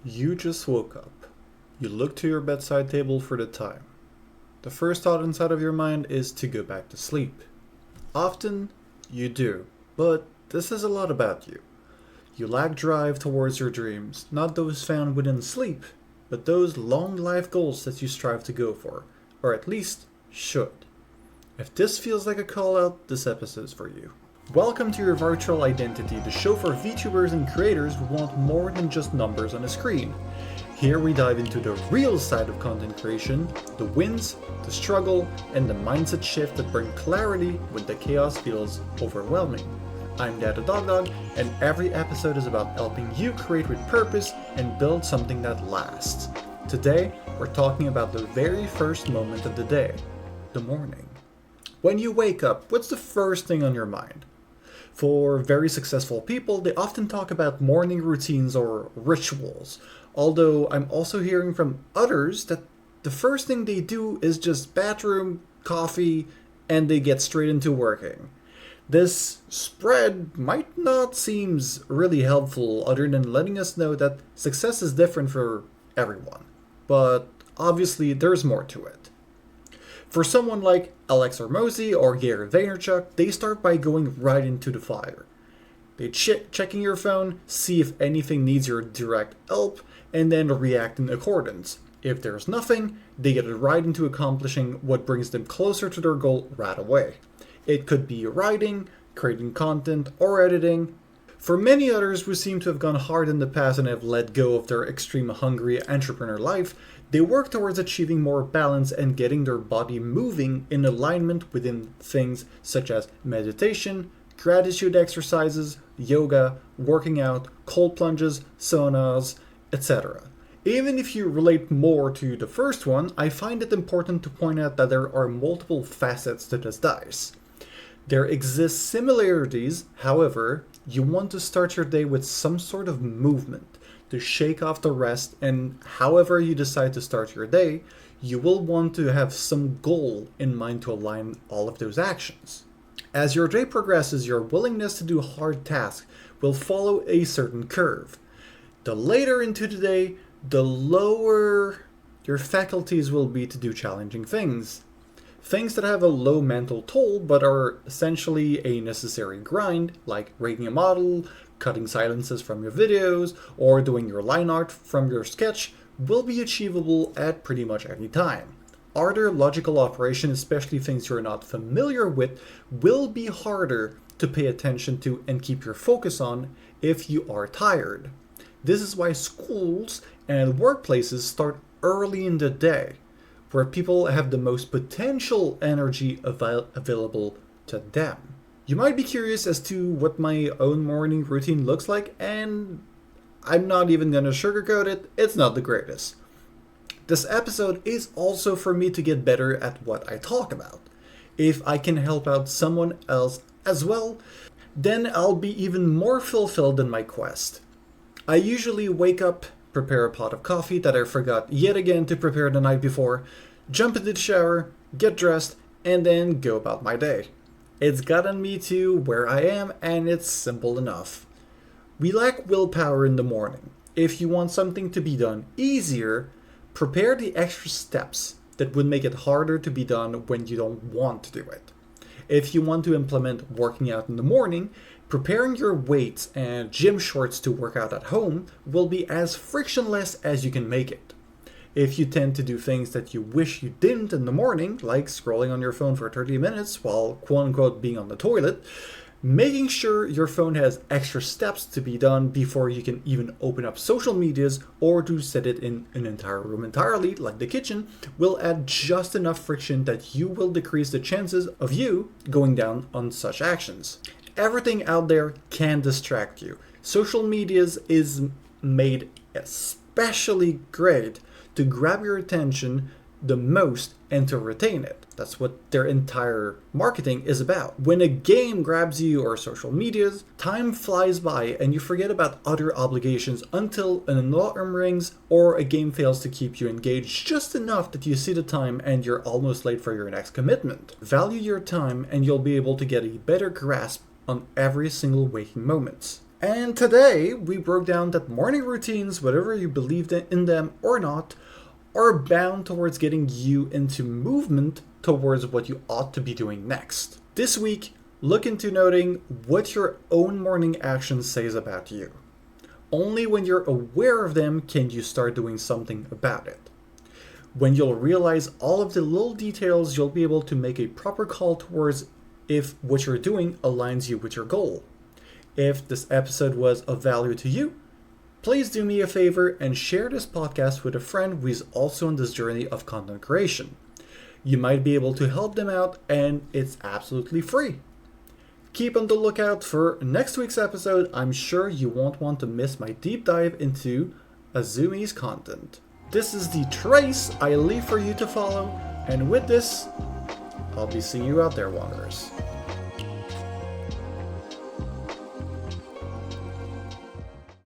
You just woke up. You look to your bedside table for the time. The first thought inside of your mind is to go back to sleep. Often, you do, but this is a lot about you. You lack drive towards your dreams, not those found within sleep, but those long life goals that you strive to go for, or at least should. If this feels like a call out, this episode is for you. Welcome to your virtual identity, the show for VTubers and creators who want more than just numbers on a screen. Here we dive into the real side of content creation, the wins, the struggle, and the mindset shift that bring clarity when the chaos feels overwhelming. I'm Dada Dog Dog, and every episode is about helping you create with purpose and build something that lasts. Today, we're talking about the very first moment of the day, the morning. When you wake up, what's the first thing on your mind? For very successful people, they often talk about morning routines or rituals, although I'm also hearing from others that the first thing they do is just bathroom, coffee, and they get straight into working. This spread might not seem really helpful other than letting us know that success is different for everyone, but obviously there's more to it. For someone like Alex Hormozi or Gary Vaynerchuk, they start by going right into the fire. They checking your phone, see if anything needs your direct help, and then react in accordance. If there's nothing, they get right into accomplishing what brings them closer to their goal right away. It could be writing, creating content, or editing. For many others who seem to have gone hard in the past and have let go of their extreme hungry entrepreneur life, they work towards achieving more balance and getting their body moving in alignment within things such as meditation, gratitude exercises, yoga, working out, cold plunges, saunas, etc. Even if you relate more to the first one, I find it important to point out that there are multiple facets to this dice. There exist similarities, however, you want to start your day with some sort of movement to shake off the rest, and however you decide to start your day, you will want to have some goal in mind to align all of those actions. As your day progresses, your willingness to do hard tasks will follow a certain curve. The later into the day, the lower your faculties will be to do challenging things. Things that have a low mental toll but are essentially a necessary grind, like rating a model, cutting silences from your videos, or doing your line art from your sketch, will be achievable at pretty much any time. Harder logical operation, especially things you're not familiar with, will be harder to pay attention to and keep your focus on if you are tired. This is why schools and workplaces start early in the day, where people have the most potential energy available to them. You might be curious as to what my own morning routine looks like, and I'm not even gonna sugarcoat it, it's not the greatest. This episode is also for me to get better at what I talk about. If I can help out someone else as well, then I'll be even more fulfilled in my quest. I usually wake up, prepare a pot of coffee that I forgot yet again to prepare the night before, jump into the shower, get dressed, and then go about my day. It's gotten me to where I am, and it's simple enough. We lack willpower in the morning. If you want something to be done easier, prepare the extra steps that would make it harder to be done when you don't want to do it. If you want to implement working out in the morning, preparing your weights and gym shorts to work out at home will be as frictionless as you can make it. If you tend to do things that you wish you didn't in the morning, like scrolling on your phone for 30 minutes while quote-unquote being on the toilet, making sure your phone has extra steps to be done before you can even open up social medias or to set it in an entire room entirely, like the kitchen, will add just enough friction that you will decrease the chances of you going down on such actions. Everything out there can distract you. Social medias is made especially great to grab your attention the most and to retain it. That's what their entire marketing is about. When a game grabs you or social medias, time flies by and you forget about other obligations until an alarm rings or a game fails to keep you engaged just enough that you see the time and you're almost late for your next commitment. Value your time and you'll be able to get a better grasp on every single waking moment. And today we broke down that morning routines, whether you believed in them or not, are bound towards getting you into movement towards what you ought to be doing next. This week, look into noting what your own morning action says about you. Only when you're aware of them can you start doing something about it. When you'll realize all of the little details, you'll be able to make a proper call towards if what you're doing aligns you with your goal. If this episode was of value to you, please do me a favor and share this podcast with a friend who is also on this journey of content creation. You might be able to help them out, and it's absolutely free. Keep on the lookout for next week's episode. I'm sure you won't want to miss my deep dive into Azumi's content. This is the trace I leave for you to follow, and with this, I'll be seeing you out there, Wanderers.